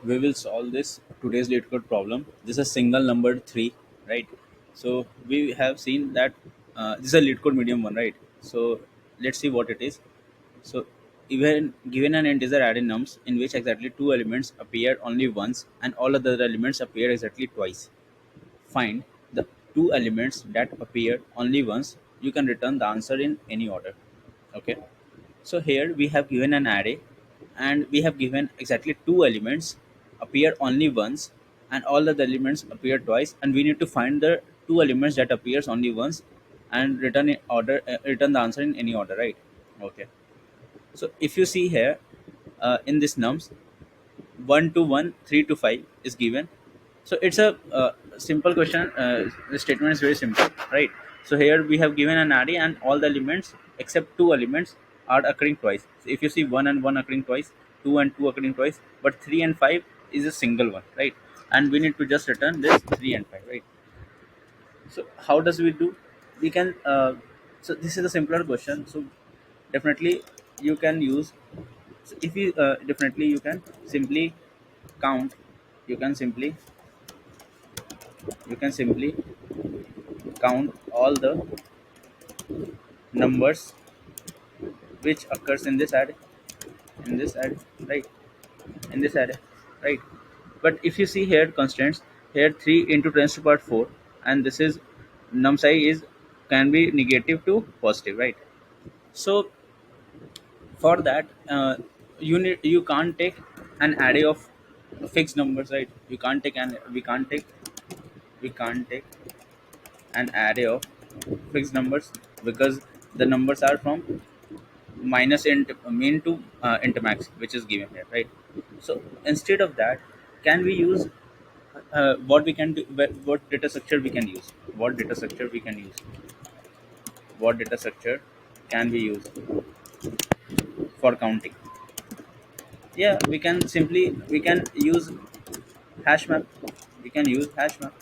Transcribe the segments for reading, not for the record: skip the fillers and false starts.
we will solve this today's LeetCode problem. This is single number 3, right? So we have seen that this is a LeetCode medium one, right? So let's see what it is. So even given an integer added nums in which exactly two elements appear only once and all other elements appear exactly twice. Find the two elements that appear only once. You can return the answer in any order. Okay. So here we have given an array and we have given exactly two elements appear only once and all the elements appear twice, and we need to find the two elements that appears only once and return the answer in any order, right? Okay. So if you see here, in this nums, 1 to 1, 3 to 5 is given. So it's a simple question. The statement is very simple, right? So here we have given an array and all the elements except two elements are occurring twice. So if you see 1 and 1 occurring twice, 2 and 2 occurring twice, but 3 and 5 is a single one, right? And we need to just return this 3 and 5, right? So how does we do? We can so this is a simpler question. So definitely you can use, so if you definitely you can simply count, you can simply you can simply count all the numbers which occurs in this array, in this array, right? In this array, right? But if you see here constants, here 3 into 10 to the power 4, and this is num size is can be negative to positive, right? So for that, you can't take an array of fixed numbers, right? You can't take an we can't take an array of fixed numbers because the numbers are from minus int mean to int max, which is given here, right? So instead of that, can we use what we can do? What data structure we can use? What data structure we can use? What data structure can we use for counting? Yeah, we can use Hashmap. We can use Hashmap,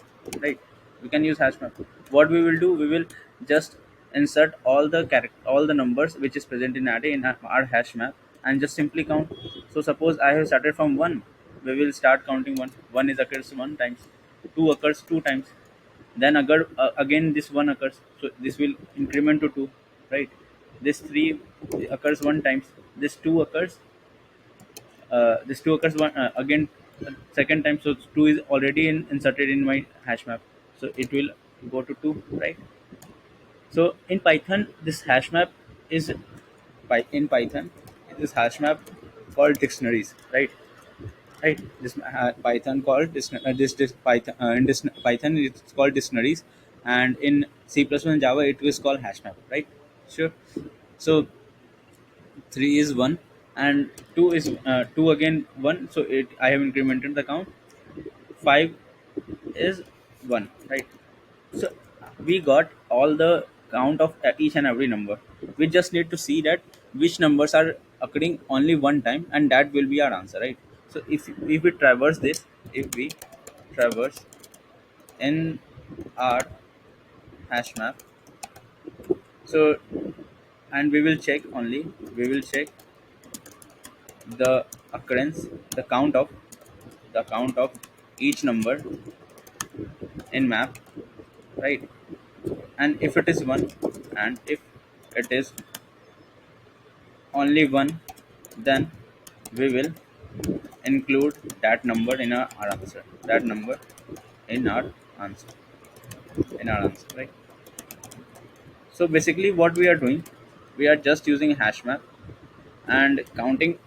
right? We can use Hashmap. What we will do, we will just insert all the numbers which is present in array in our Hashmap and just simply count. So suppose I have started from 1, we will start counting 1. 1 is occurs 1 times, 2 occurs 2 times, then again this 1 occurs, so this will increment to 2, right? This 3 occurs 1 times, this 2 occurs again second time, so 2 is already inserted in my hash map, so it will go to 2, right? So in Python this hash map is in Python this hash map called dictionaries, right? Right, this Python called this Python in this Python it's called dictionaries, and in C++ and Java it was called hash map, right? Sure. So 3 is 1 and 2 is 2 again 1, so it I have incremented the count. 5 is 1, right? So we got all the count of each and every number. We just need to see that which numbers are occurring only one time, and that will be our answer, right? So if we traverse this, if we traverse in our hash map, so and we will check the occurrence, the count of each number in map, right? And if it is one, and if it is only one, then we will include that number in our answer. That number in our answer, right? So basically, what we are doing, we are just using hash map and counting,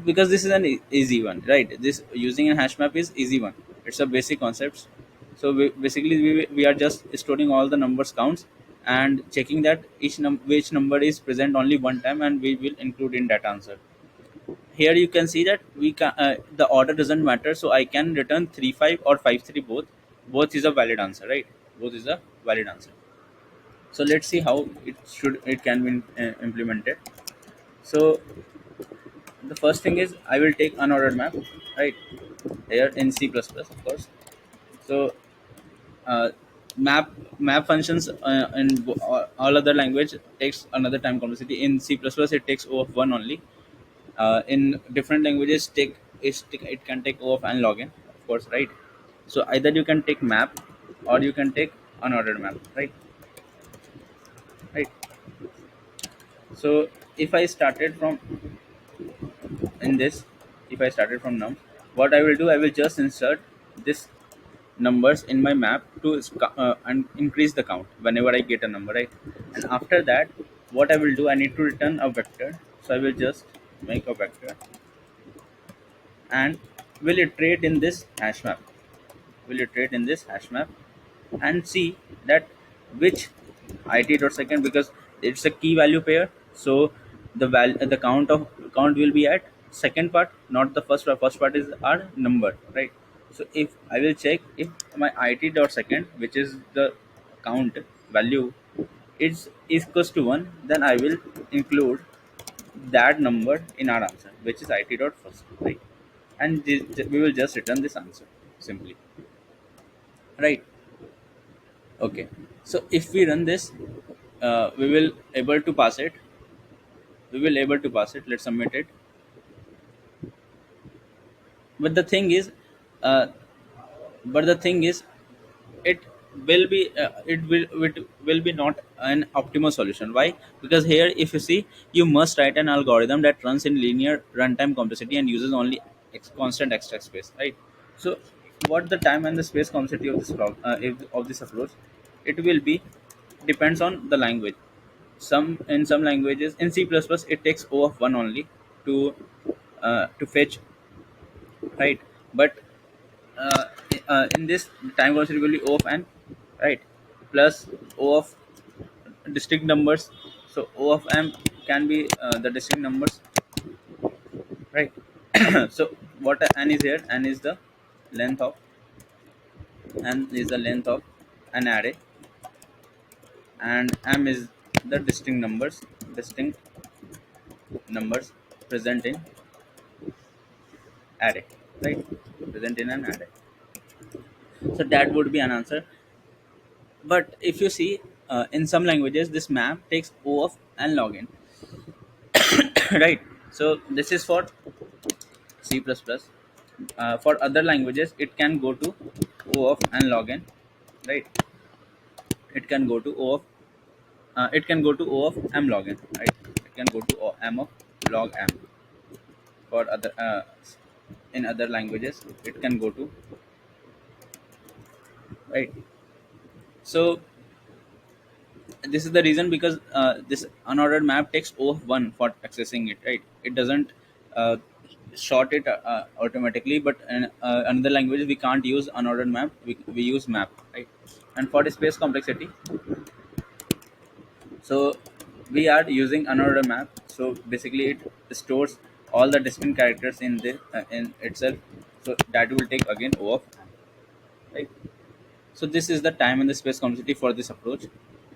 because this is an easy one, right? This using a hash map is easy one. It's a basic concepts. So we are just storing all the numbers counts and checking that which number is present only one time, and we will include in that answer. Here you can see that we can the order doesn't matter, so I can return 3 5 or 5 3, both is a valid answer, right? Both is a valid answer. So let's see how it can be implemented. So the first thing is I will take unordered map, right? Here in C++, of course. So uh, map functions in all other language takes another time complexity. In C++, it takes O of 1 only. In different languages take it can take O of and login, of course, right? So either you can take map or you can take unordered map, right? So if I started from in this, if I started from num, what I will do, I will just insert this numbers in my map to and increase the count whenever I get a number, right? And after that, what I will do, I need to return a vector. So I will just make a vector and will iterate in this hash map. Will iterate in this hash map and see that which it dot second, because it's a key value pair. So the count will be at second part, not the first part. First part is our number, right? So if I will check if my it dot second, which is the count value, is equals to 1, then I will include that number in our answer, which is it dot first, right? And we will just return this answer simply, right? Okay. So if we run this, we will able to pass it. We will able to pass it. Let's submit it. But the thing is, uh, but the thing is, it it will be not an optimal solution. Why? Because here, if you see, you must write an algorithm that runs in linear runtime complexity and uses only constant extra space, right? So what the time and the space complexity of this of this approach, it will be depends on the language. Some in some languages, in C++, it takes O of 1 only to fetch, right? But uh, in this, time velocity will be O of n, right, plus O of distinct numbers. So O of m can be the distinct numbers, right? So what n is here? N is the length of an array, and m is the distinct numbers present in array, right? Present in an array. So that would be an answer. But if you see, in some languages, this map takes O of and login, right? So this is for C++. For other languages, it can go to O of and login, right? It can go to O of m login, right? It can go to m of log m. For other in other languages, it can go to, right? So this is the reason, because this unordered map takes O of 1 for accessing it, right? It doesn't uh, sort it automatically. But in another language, we can't use unordered map, we use map, right? And for the space complexity, so we are using unordered map. So basically it stores all the distinct characters in itself. So that will take again O of, right? So this is the time and the space complexity for this approach.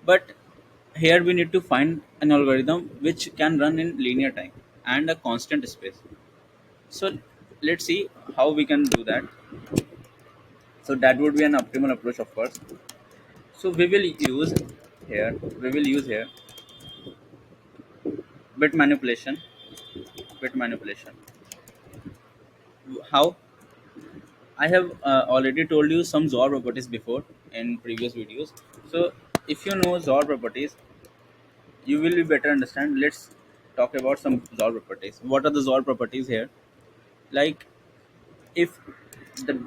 But here we need to find an algorithm which can run in linear time and a constant space. So let's see how we can do that. So that would be an optimal approach, of course. So we will use here bit manipulation. Bit manipulation. How? I have already told you some XOR properties before in previous videos. So if you know XOR properties, you will be better understand. Let's talk about some XOR properties. What are the XOR properties here? Like, if the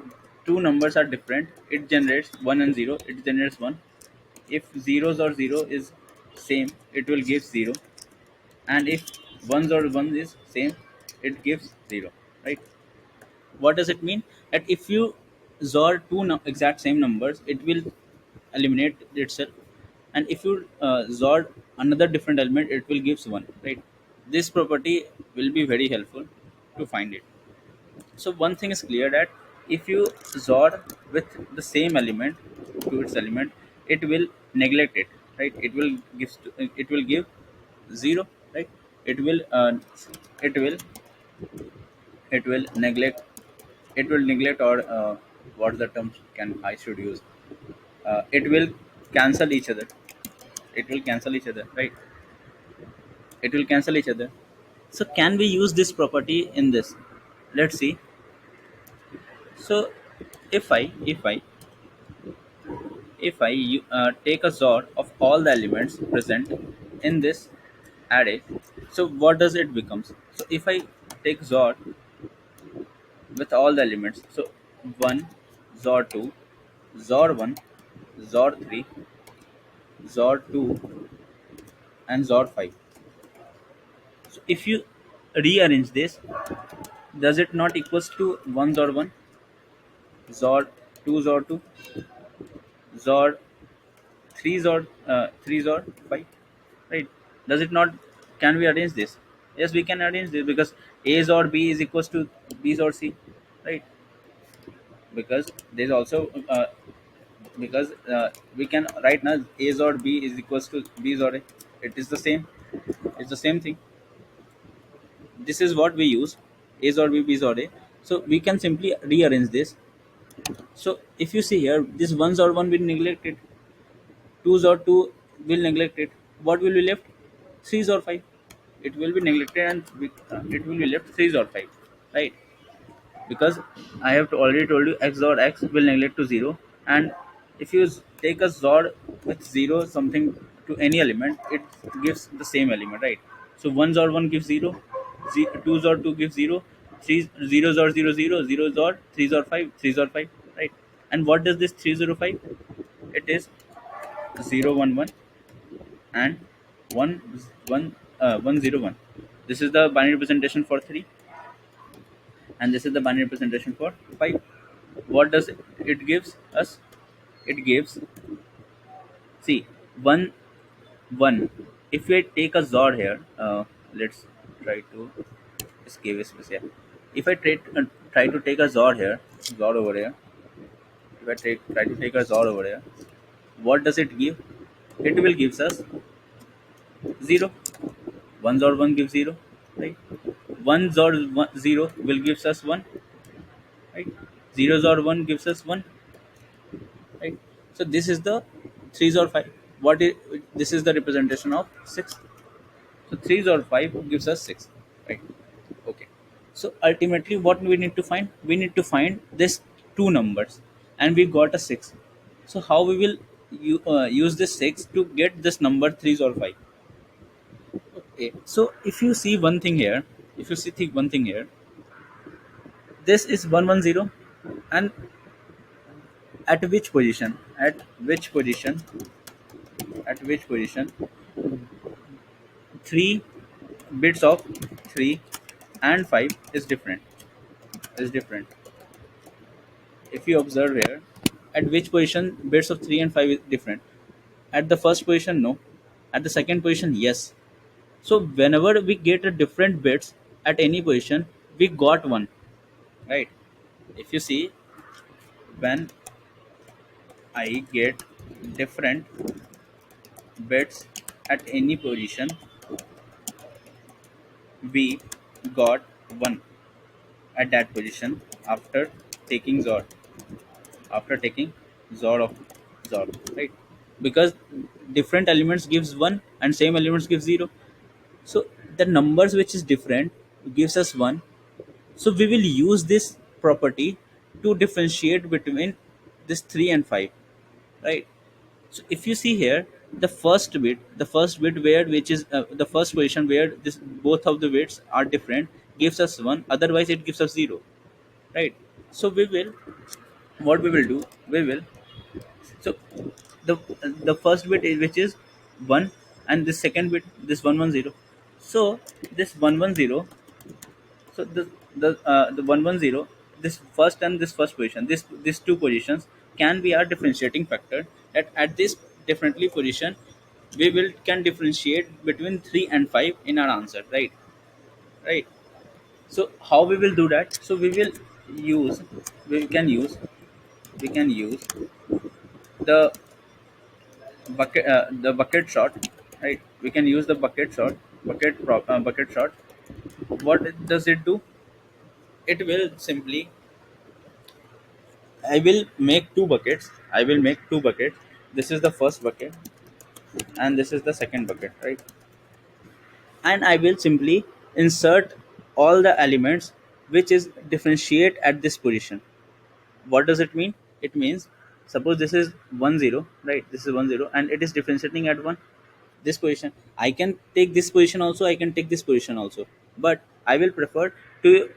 two numbers are different, it generates 1 and 0, it generates 1. If zeros or 0 is same, it will give 0. And if ones or 1 is same, it gives 0, right? What does it mean? That if you XOR two exact same numbers, it will eliminate itself. And if you XOR another different element, it will gives 1, right? This property will be very helpful to find it. So one thing is clear, that if you XOR with the same element to its element, it will neglect it, right? It will give 0, right? It will it will it will neglect or what the term can I should use? It will cancel each other. It will cancel each other, right? It will cancel each other. So can we use this property in this? Let's see. So if I take a XOR of all the elements present in this array, so what does it becomes? So if I take XOR with all the elements, so 1 XOR 2 XOR 1 XOR 3 XOR 2 and XOR 5. So if you rearrange this, does it not equals to 1 XOR 1 XOR 2 XOR 2 XOR 3 XOR 3 XOR 5, right? Does it not? Can we arrange this? Yes, we can arrange this, because a XOR b is equals to b XOR c, right? Because there's also because we can write now a XOR b is equals to b XOR a. It is the same. It's the same thing. This is what we use, a XOR b, b XOR a. So we can simply rearrange this. So if you see here, this 1 XOR 1 will neglect it, 2s or 2 will neglect it. What will be left? 3s or 5. It will be neglected, and it will be left 3s or 5, right? Because I have already told you x or x will neglect to 0, and if you take a XOR with 0 something to any element, it gives the same element, right? So 1 XOR 1 gives 0, 2 XOR 2 gives 0, 3 0 XOR 0 0, 0 XOR 3 XOR 5, 3 XOR 5, right? And what does this 305? It is 0 1 1 and 1 1 1 0 1. This is the binary representation for 3, and this is the binary representation for 5. What does it gives us? It gives, see, 1 1. If we take a XOR here, let's try to escape space here. If I try to take a XOR here, XOR over here, if I try to take a XOR over here, what does it give? It will gives us 0. 1 XOR 1 gives 0, right? 1 XOR 0 will gives us 1, right? 0 XOR 1 gives us 1, right? So this is the 3s or 5. What is this? Is the representation of 6. So 3s or 5 gives us 6, right? Okay. So ultimately, what we need to find? We need to find this two numbers, and we got a 6. So how we will use this 6 to get this number 3s or 5? Okay. So if you see one thing here, if you see think one thing here, this is 110, and at which position? Which position? At which position? 3 bits of 3 and 5 is different. Is different. If you observe here, at which position bits of 3 and 5 is different? At the first position, no. At the second position, yes. So whenever we get a different bits at any position, we got one, right? If you see, when I get different bits at any position, we got one at that position after taking XOR. After taking XOR of XOR, right? Because different elements gives 1 and same elements give 0. So the numbers which is different gives us 1. So we will use this property to differentiate between this 3 and 5, right? So if you see here, the first bit where which is the first position where this both of the weights are different gives us 1, otherwise it gives us 0, right? So we will, what we will do, we will, so the the first bit is, which is 1, and the second bit, this 110. So this 110, so the 110, this first and this first position, this these two positions can be our differentiating factor, that at this differently position we will can differentiate between 3 and 5 in our answer, right? Right. So how we will do that? So use we can use the the bucket shot, right? We can use the bucket shot. What does it do? It will simply, I will make two buckets. I will make two buckets. This is the first bucket, and this is the second bucket, right? And I will simply insert all the elements which is differentiate at this position. What does it mean? It means, suppose this is 1 0, right? This is 1 0 and it is differentiating at 1. This position, I can take this position also, I can take this position also, but I will prefer to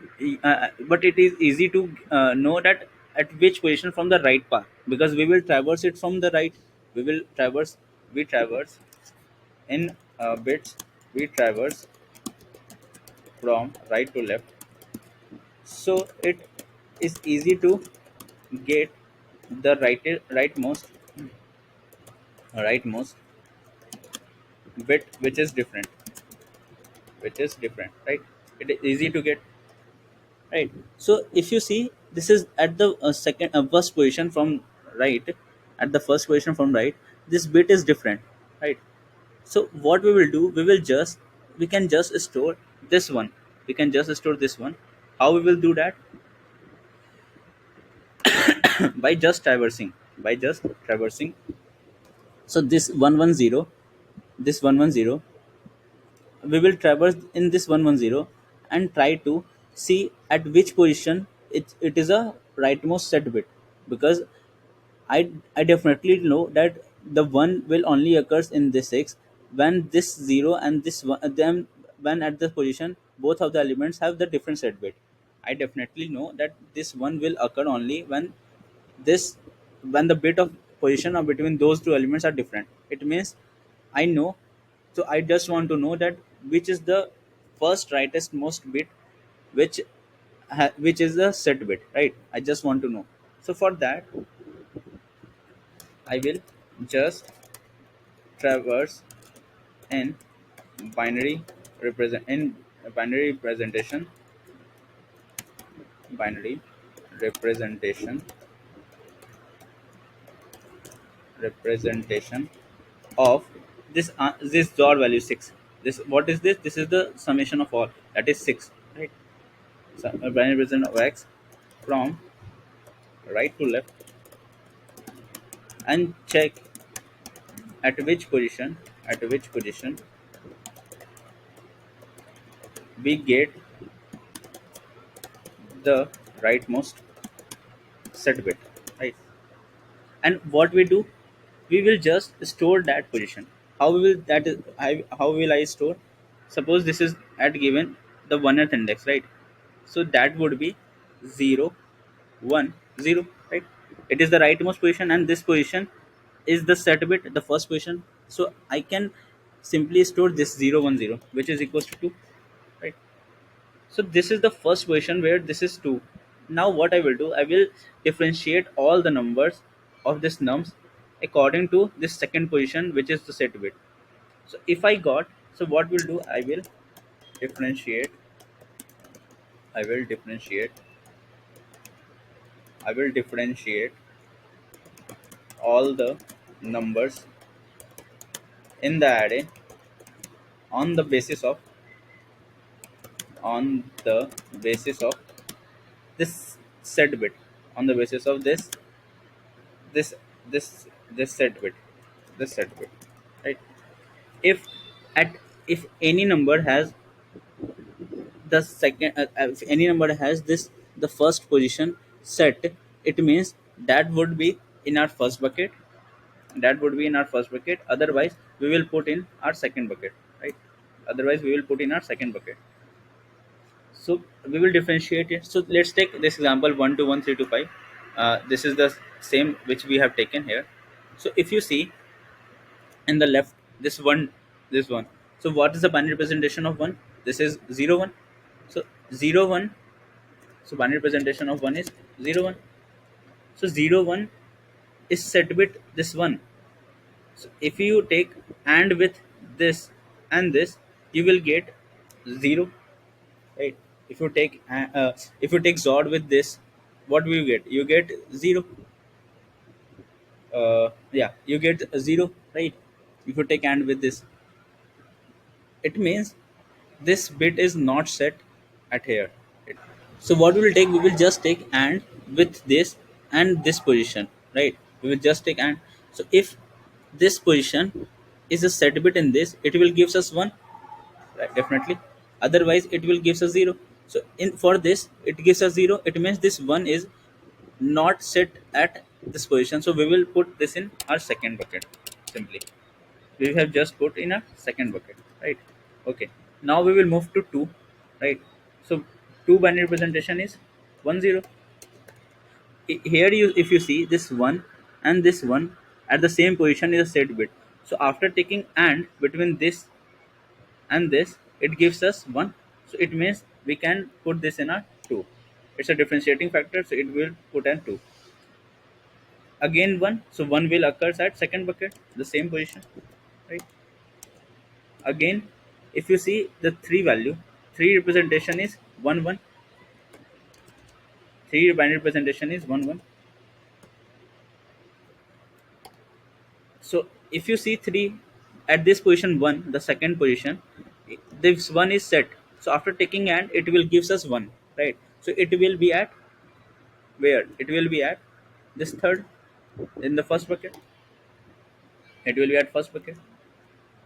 but it is easy to know that at which position from the right path, because we will traverse it from the right. We will traverse, we traverse in bits, we traverse from right to left. So it is easy to get the rightmost bit which is different, right? It is easy to get, right? So if you see, this is at the second first position from right. At the first position from right, this bit is different, right? So what we will do, we can just store this one. We can just store this one. How we will do that? By just traversing. So this 110, this 110, we will traverse in this 110 and try to see at which position it is a rightmost set bit, because I definitely know that the one will only occurs in this 6 when this 0 and this one, then when at the position both of the elements have the different set bit. I definitely know that this one will occur only this when the bit of position of between those two elements are different. It means I know. So I just want to know that which is the first rightest most bit, which which is the set bit, right? I just want to know. So for that, I will just traverse in binary binary representation representation of this dot value 6. This, what is this? This is the summation of all, that is 6, right? So a binary representation of x from right to left, and check at which position we get the rightmost set bit, right? And what we do, we will just store that position. How we will that is how will I store? Suppose this is at given the 1th index, right? So that would be 0 1 0, right? It is the rightmost position and this position is the set bit, the first position. So I can simply store this 0 1 0, which is equals to 2, right? So this is the first position where this is 2. Now what I will do, I will differentiate all the numbers of this nums according to this second position, which is the set bit. So if I got, so what we'll do, differentiate, I will differentiate, I will differentiate all the numbers in the array on the basis of on the basis of this set bit, on the basis of this this this set bit, right? If at if any number has the second if any number has this the first position set, it means that would be in our first bucket, otherwise we will put in our second bucket, right? Otherwise we will put in our second bucket. So we will differentiate it. So let's take this example 1 2 1 3 2 5. This is the same which we have taken here. So if you see in the left, this one, so what is the binary representation of 1? This is 0 1. So 0 1, so binary representation of 1 is 0 1. So 0 1 is set bit this one. So if you take and with this and this, you will get 0, right? If you take Zod with this, what will you get? You get 0. Yeah, you get 0, right? If you take and with this, it means this bit is not set at here. So what we will take, we will just take and with this and this position, right? We will just take and. So if this position is a set bit in this, it will gives us 1, right? Definitely. Otherwise it will gives us 0. So in for this it gives us 0. It means this 1 is not sit at this position, so we will put this in our second bucket. Simply we have just put in a second bucket, right? Okay, now we will move to 2, right? So 2 binary representation is 1 0. Here you, if you see this one and this one at the same position is a set bit, so after taking and between this and this, it gives us 1. So it means we can put this in a 2. It's a differentiating factor, so it will put an 2. Again 1, so 1 will occurs at second bucket, the same position, right? Again, if you see the 3 value, 3 representation is 1 1. 3 binary representation is 1 1. So if you see 3 at this position 1, the second position, this 1 is set. So after taking and, it will gives us 1, right? So it will be at where? It will be at this third in the first bucket. It will be at first bucket.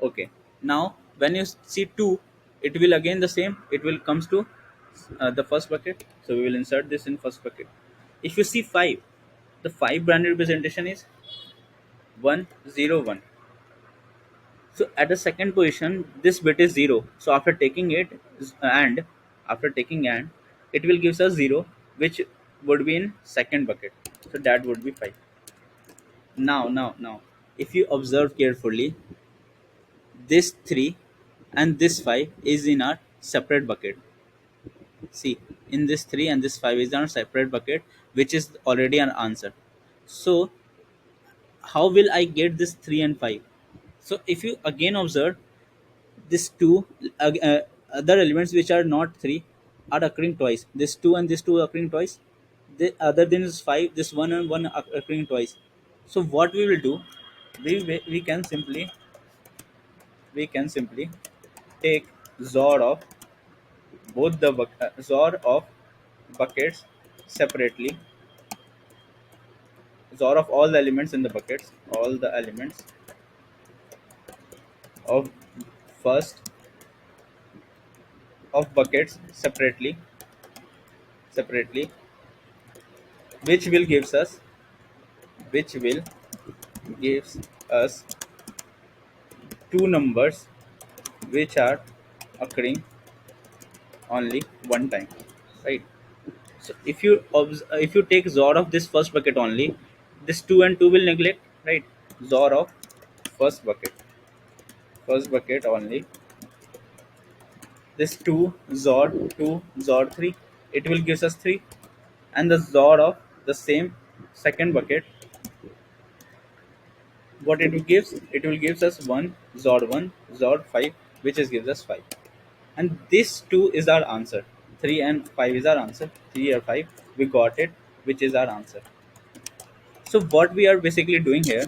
Okay. Now when you see 2, it will again the same. It will comes to the first bucket. So we will insert this in first bucket. If you see 5, the 5 binary representation is 1 0 1. So at the second position, this bit is 0. So after taking it and after taking and, it will gives us 0, which would be in second bucket. So that would be 5. Now, if you observe carefully, this 3 and this 5 is in our separate bucket. See, in this 3 and this 5 is in our separate bucket, which is already an answer. So how will I get this 3 and 5? So if you again observe, this two other elements which are not 3 are occurring twice. This 2 and this 2 are occurring twice. The other than is 5, this 1 and 1 are occurring twice. So what we will do, we can simply, we can simply take XOR of both the XOR of buckets separately, XOR of all the elements in the buckets, all the elements of first of buckets separately, which will gives us, which will gives us two numbers which are occurring only one time, right? So if you take XOR of this first bucket only, this 2 and 2 will neglect, right? XOR of first bucket, first bucket only, this 2 XOR 2 XOR 3, it will gives us 3. And the XOR of the same second bucket, what it will gives, it will gives us 1 XOR 1 XOR 5, which is gives us 5. And this 2 is our answer. 3 and 5 is our answer. 3 or 5, we got it, which is our answer. So what we are basically doing here,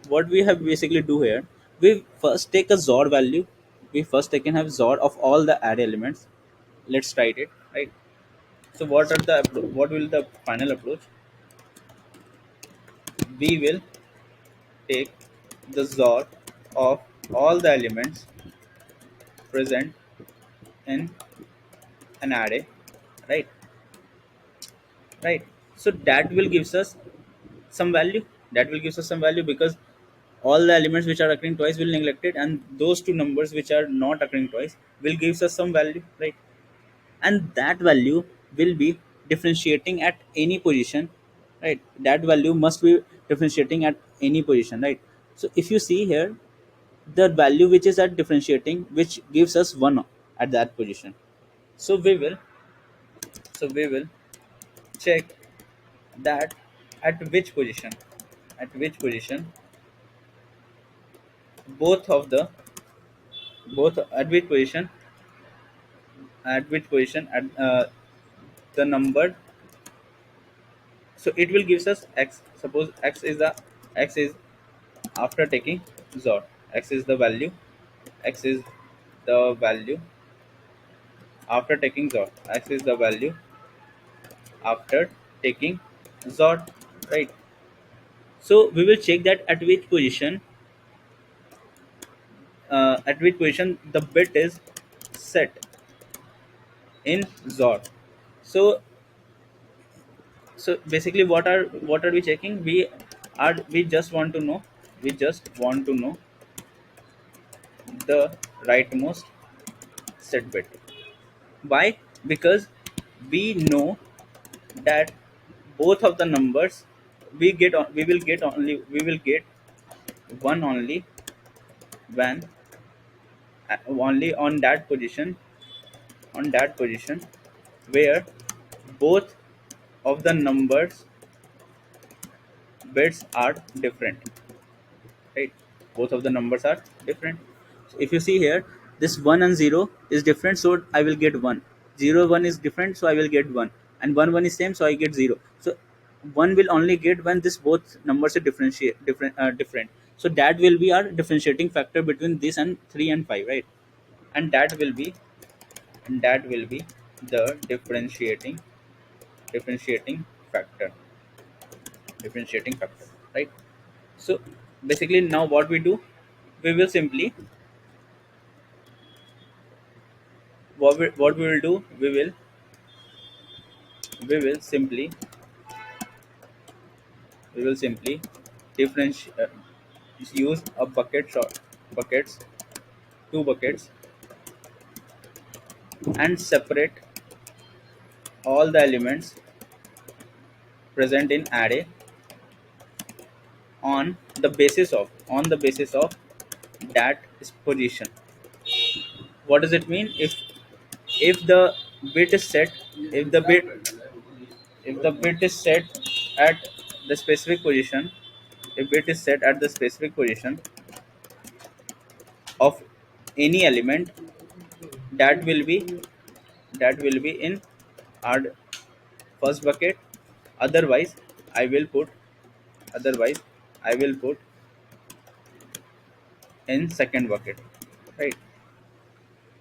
what we have basically do here, we first take a XOR value. We first take and have XOR of all the array elements. Let's write it, right? So what will the final approach? We will take the XOR of all the elements present in an array, right? Right. So that will gives us some value. That will gives us some value because all the elements which are occurring twice will neglected, and those two numbers which are not occurring twice will gives us some value, right? And that value will be differentiating at any position, right? That value must be differentiating at any position, right? So if you see here, the value which is at differentiating, which gives us 1 at that position. So we will check that at which position, at which position both of the, both at which position, at which position at the number. So it will gives us x. Suppose x is the, x is after taking XOR, x is the value, x is the value after taking XOR, x is the value after taking XOR, right? So we will check that at which position the bit is set in XOR. So So basically, what are we checking? We just want to know the rightmost set bit. Why? Because we know that both of the numbers we will get one when only on that position where both of the numbers bits are different, right? Both of the numbers are different. So if you see here, this 1 and 0 is different, so I will get 1. 0 1 is different, so I will get 1, and 1 1 is same, so I get 0. So 1 will only get when this both numbers are different. So that will be our differentiating factor between this and 3 and 5, right? And that will be the differentiating factor differentiating factor, right? So basically, now what we do, we will simply what we will do, we will simply differentiate, use a buckets, two buckets, and separate all the elements present in array on the basis of that position. What does it mean? If the bit is set if the bit is set at the specific position if bit is set at the specific position of any element, that will be in our first bucket. otherwise i will put otherwise I will put in second bucket, right?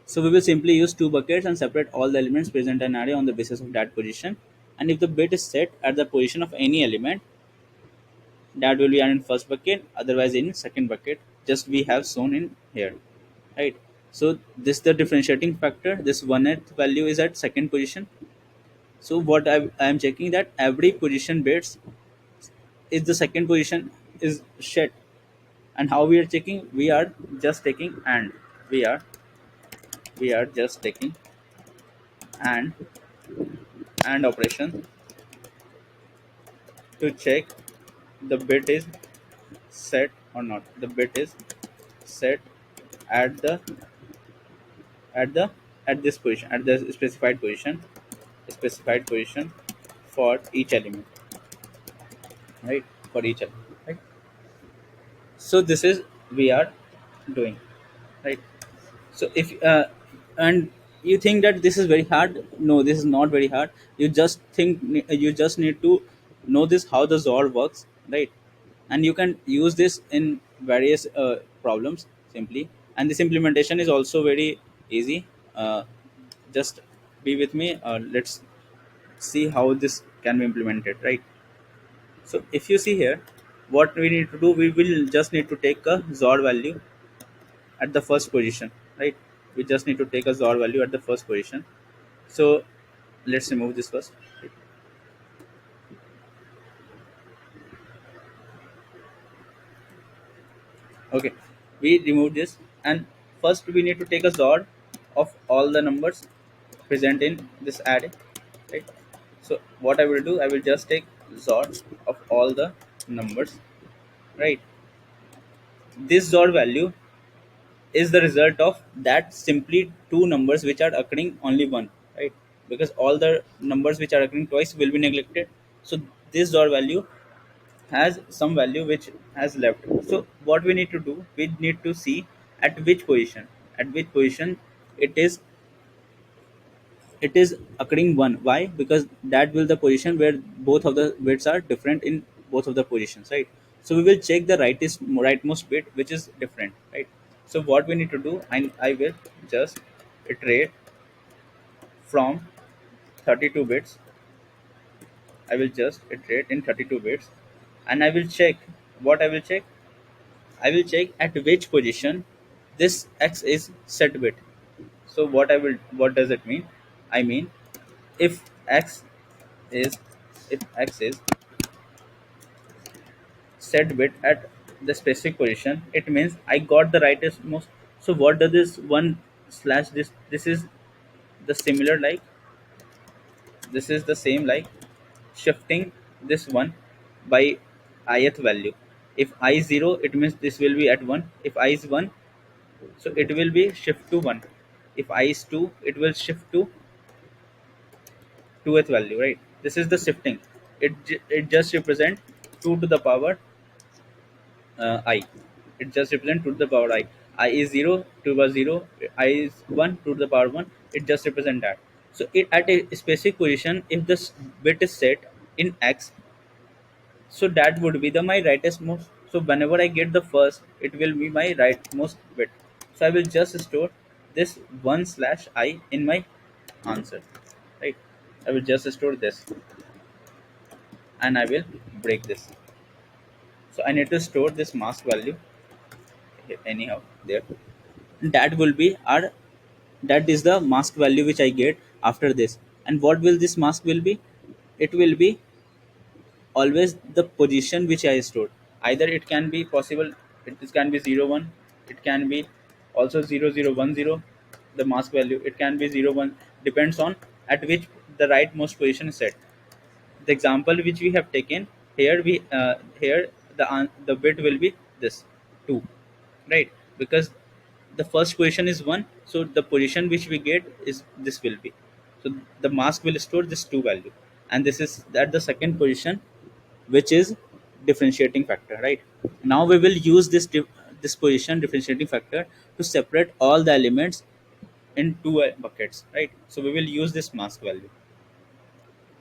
So we will simply use two buckets and separate all the elements present in an array on the basis of that position. And if the bit is set at the position of any element, that will be in first bucket, otherwise in second bucket, just we have shown in here, right? So this the differentiating factor. This 1th value is at second position. So what I am checking, that every position bits is the second position is set. And how we are checking? We are just taking we are just taking and operation to check the bit is set or not. The bit is set at the at the at this position, at the specified position for each element, right? For each element, right? So this is we are doing, right? So if and you think that this is very hard. No, this is not very hard. You just need to know this, how the XOR works, right? And you can use this in various problems simply. And this implementation is also very easy. Just be with me. Let's see how this can be implemented, right? So if you see here, what we need to do, we will just need to take a XOR value at the first position, right? We just need to take a XOR value at the first position. So let's remove this first. Okay, we remove this, and first we need to take a XOR of all the numbers present in this array, right? So what I will do, I will just take XOR of all the numbers, right? This XOR value is the result of that simply two numbers which are occurring only one, right? Because all the numbers which are occurring twice will be neglected. So this XOR value has some value which has left. So what we need to do, we need to see at which position it is occurring one. Why? Because that will the position where both of the bits are different in both of the positions, right? So we will check the rightmost bit which is different, right? So what we need to do, I will just iterate from 32 bits. I will just iterate in 32 bits, and I will check. What I will check, I will check at which position this x is set bit. So what does it mean? I mean, if x is if x is set bit at the specific position, it means I got the rightest most. So what does this one slash this is the similar like this is the same like shifting this one by ith value. If I is 0, it means this will be at 1. If I is 1, so it will be shift to 1. If I is 2, it will shift to 2th value, right? This is the shifting. It just represent 2 to the power I. It just represent 2 to the power I. I is 0, 2 was 0. I is 1, 2 to the power 1. It just represent that. So at a specific position, if this bit is set in x, so that would be the my rightest most. So whenever I get the first, it will be my rightmost bit. So I will just store this 1 slash I in my answer, right? I will just store this and I will break this. So I need to store this mask value anyhow there. That will be our that is the mask value which I get after this. And what will this mask will be? It will be always the position which I stored. Either it can be possible, it can be 0 1, it can be also 0 0 1 0. The mask value it can be 0 1, depends on at which the rightmost position is set. The example which we have taken here, here the bit will be this 2, right? Because the first position is 1, so the position which we get is this will be, so the mask will store this 2 value. And this is at the second position, which is differentiating factor, right? Now we will use this position differentiating factor to separate all the elements in two buckets, right? So we will use this mask value,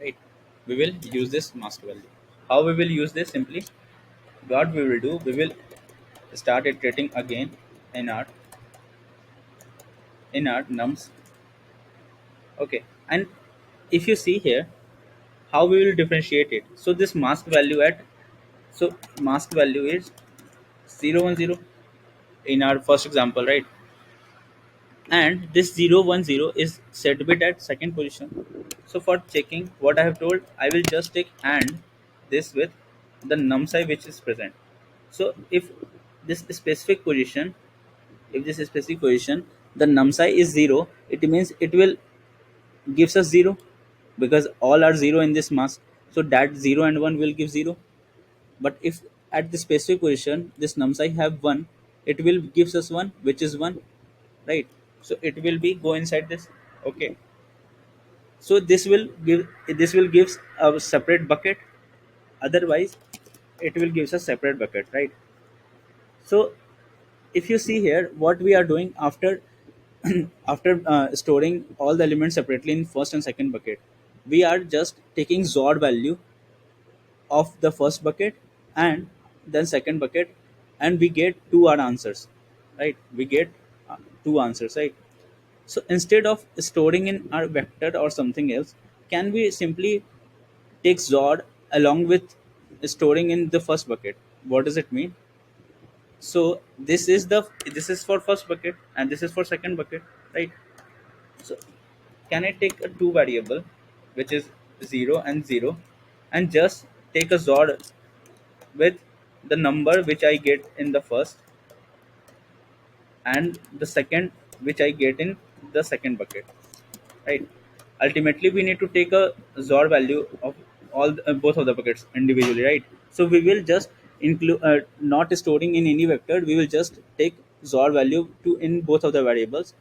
right? We will use this mask value. How we will use this? Simply what we will do, we will start iterating again in our nums. Okay. And if you see here how we will differentiate it, so this mask value at, so mask value is 0 1 0 in our first example, right? And this 0 1 0 is set bit at second position. So for checking what I have told, I will just take and this with the num size which is present. So this specific position if this specific position the num size is 0, it means it will gives us 0, because all are 0 in this mask. So that 0 and 1 will give 0. But if at the specific position this num size have 1, it will gives us 1, which is 1, right? So it will be go inside this. Okay. So this will gives a separate bucket. Otherwise it will gives a separate bucket, right? So if you see here what we are doing after after storing all the elements separately in first and second bucket, we are just taking XOR value of the first bucket and then second bucket, and we get two our answers, right? We get two answers, right? So instead of storing in our vector or something else, can we simply take XOR along with storing in the first bucket? What does it mean? So this is for first bucket and this is for second bucket, right? So can I take a two variable, which is 0 and 0, and just take a XOR with the number which I get in the first and the second which I get in the second bucket, right? Ultimately we need to take a XOR value of both of the buckets individually, right? So we will just include not storing in any vector, we will just take XOR value to in both of the variables.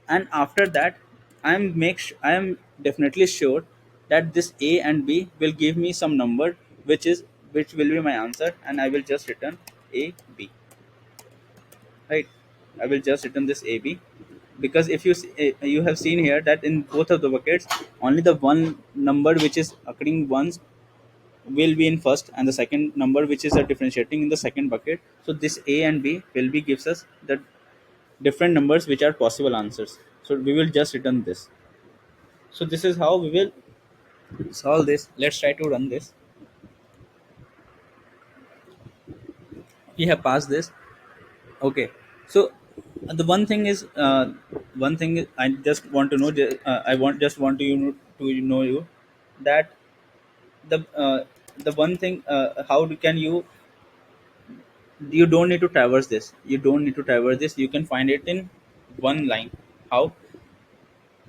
And after that I am definitely sure that this a and b will give me some number which will be my answer, and I will just return a b, right? I will just return this ab, because if you have seen here that in both of the buckets only the one number which is occurring once will be in first, and the second number which is differentiating in the second bucket. So this a and b will be gives us the different numbers which are possible answers. So we will just return this. So this is how we will solve this. Let's try to run this. We have passed this. Okay. So the one thing I just want to know. I want just want to to know you that The one thing, can you, you don't need to traverse this, you can find it in one line. How?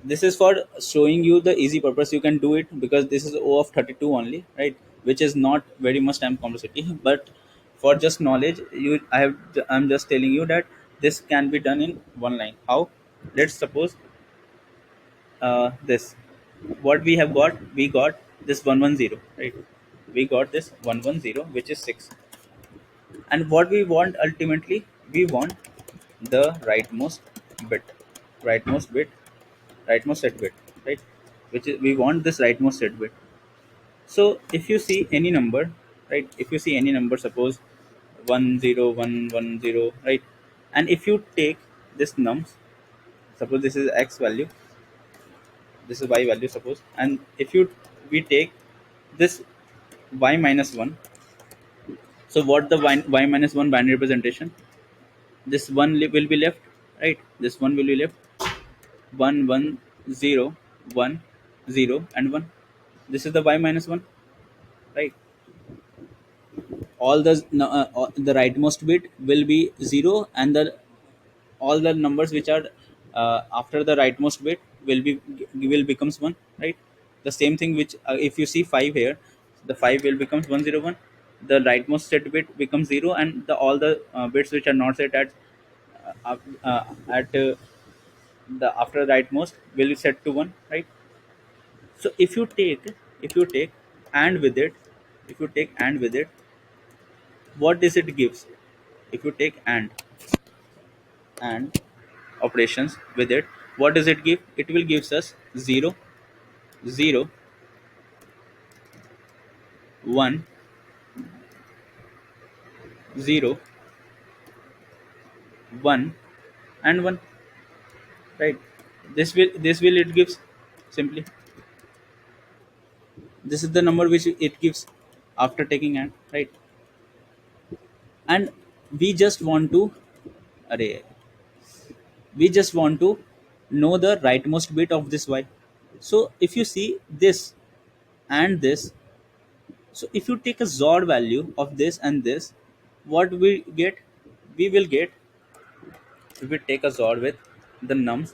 This is for showing you the easy purpose, you can do it because this is O of 32 only, right? Which is not very much time complexity, but for just knowledge, I'm just telling you that this can be done in one line. How? Let's suppose this, what we have got, we got this 110, right? We got this 110, which is 6. And what we want ultimately, we want the rightmost bit rightmost set bit, right? Which is, we want this rightmost set bit. So if you see any number, right, if you see any number, suppose 10110, right? And if you take this nums, suppose this is x value, this is y value, suppose, and if you, we take this y minus 1. So what the y minus 1 binary representation, this one will be left, right? This one will be left, 1 1 0 1 0 and 1. This is the y minus 1, right? All the the rightmost bit will be 0, and the all the numbers which are after the rightmost bit will becomes 1, right? The same thing which, if you see 5 here, the 5 will becomes 101. The rightmost set bit becomes 0, and the all the bits which are not set at the after rightmost will be set to 1, right? So if you take and with it, if you take and with it, what does it gives? If you take and operations with it, what does it give? It will gives us 0 0 1 0 1 and 1, right? This will it gives simply, this is the number which it gives after taking and, right? And we just want to, array, we just want to know the rightmost bit of this y. So if you see this and this, so if you take a XOR value of this and this, what we get? We will get, if we take a XOR with the nums.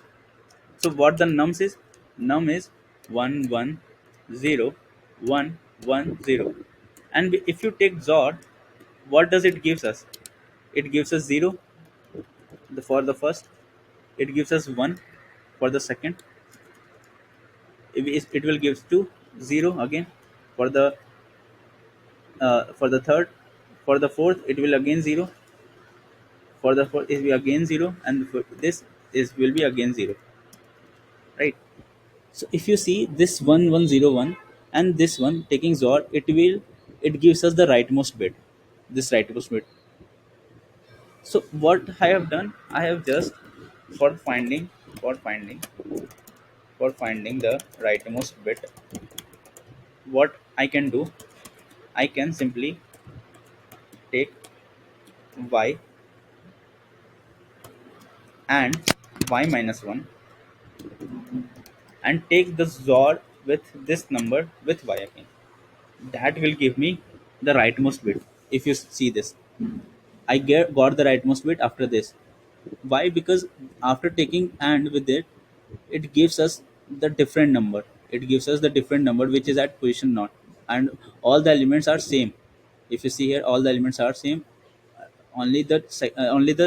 So what the nums is? Num is 1 1 0 1 1 0. And if you take XOR, what does it gives us? It gives us 0 for the first. It gives us 1 for the second. It will give to 0 again for the third. For the fourth, it will again 0. For the fourth, it will be again 0, and for this is will be again 0, right? So if you see this 1101 and this one taking XOR, it gives us the rightmost bit, this rightmost bit. So what I have done, I have just, for finding for finding for finding the rightmost bit, what I can do, I can simply take y and y minus 1 and take the XOR with this number with y again. That will give me the rightmost bit. If you see this, got the rightmost bit after this. Why? Because after taking and with it, it gives us the different number. It gives us the different number which is at position not, and all the elements are same. If you see here, all the elements are same. Only the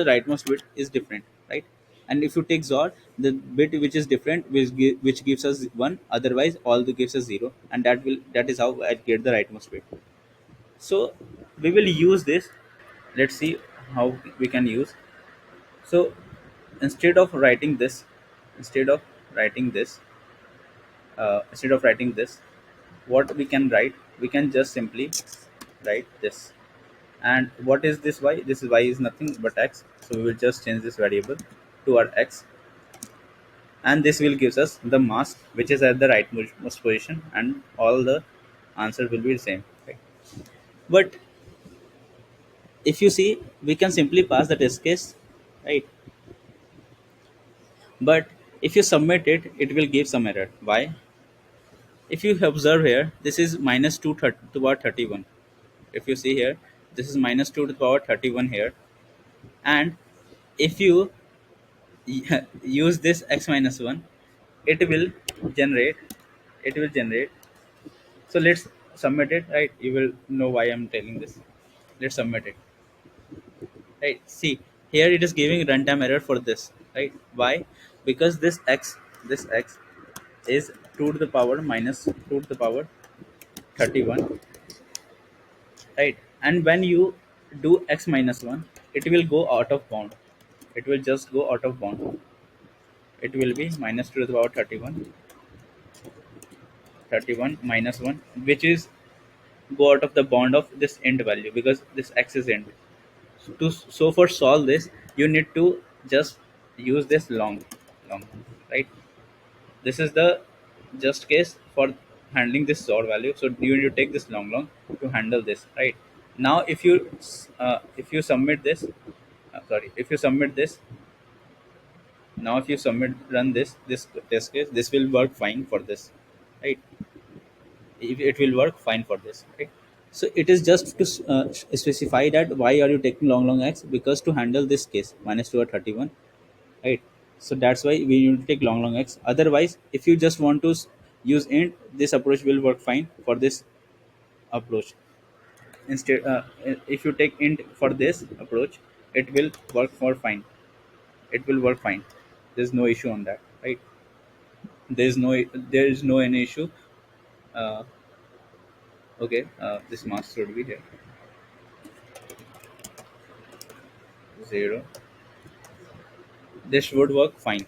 rightmost bit is different, right? And if you take XOR, the bit which is different, which gives us 1, otherwise all the gives us 0, and that is how I get the rightmost bit. So we will use this. Let's see how we can use. So instead of writing this, instead of writing this, instead of writing this, what we can write? We can just simply write this. And what is this y? This is y is nothing but x. So we will just change this variable to our x, and this will gives us the mask which is at the rightmost position, and all the answer will be the same. Right? But if you see, we can simply pass the test case, right? But if you submit it, it will give some error. Why? If you observe here, this is minus 2 to the power 31. If you see here, this is minus 2 to the power 31 here. And if you use this x minus 1, it will generate, it will generate. So let's submit it, right? You will know why I'm telling this. Let's submit it, right? See, here it is giving runtime error for this, right? Why? Because this x is 2 to the power minus 2 to the power 31, right? And when you do x minus 1, it will go out of bound. It will just go out of bound. It will be minus 2 to the power 31 minus 1, which is go out of the bound of this int value, because this x is int. So for solve this, you need to just use this long, right? This is the just case for handling this sort value. So you need to take this long to handle this, right? Now if you submit this, sorry, if you submit this, now if you submit run this test case, this will work fine for this, right? It will work fine for this, right? So it is just to specify that why are you taking long x, because to handle this case minus 2 or 31, right? So that's why we need to take long x. Otherwise, if you just want to use int, this approach will work fine for this approach. Instead, if you take int for this approach, it will work for fine. It will work fine. There's no issue on that, right? There is no any issue. uh, okay, this mask should be here 0. This would work fine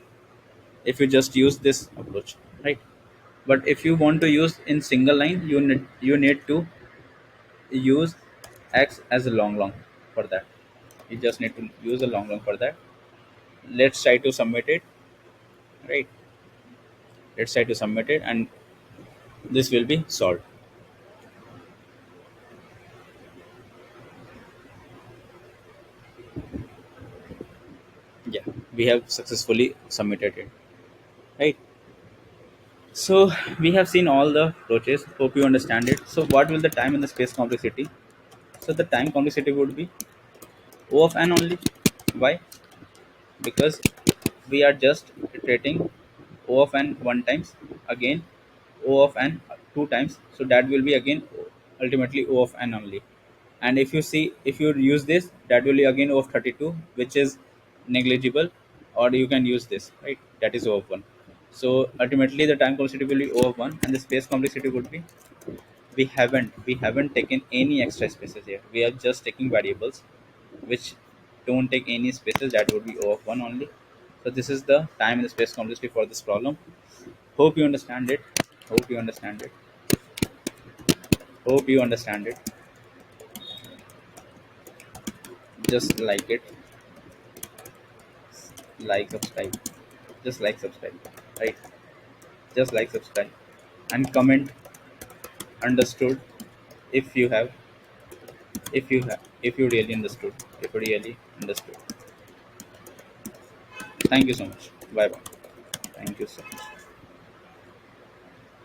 if you just use this approach, right? But if you want to use in single line, you need to use x as a long for that. You just need to use a long for that. Let's try to submit it, right? Let's try to submit it, and this will be solved. Yeah, we have successfully submitted it, right? So we have seen all the approaches. Hope you understand it. So what will the time and the space complexity? So the time complexity would be O of n only. Why? Because we are just iterating O of n one times, again O of n two times, so that will be again ultimately O of n only. And if you see, if you use this, that will be again O of 32, which is negligible. Or you can use this, right? That is O of 1. So ultimately the time complexity will be O of 1, and the space complexity would be, we haven't taken any extra spaces here. We are just taking variables which don't take any spaces. That would be O of 1 only. So this is the time and the space complexity for this problem. Hope you understand it. Hope you understand it. Hope you understand it. Just like it. Like, subscribe. Just like, subscribe. Right? Just like, subscribe. And comment understood if you have, if you really understood. If you really understood. Thank you so much. Bye bye. Thank you so much.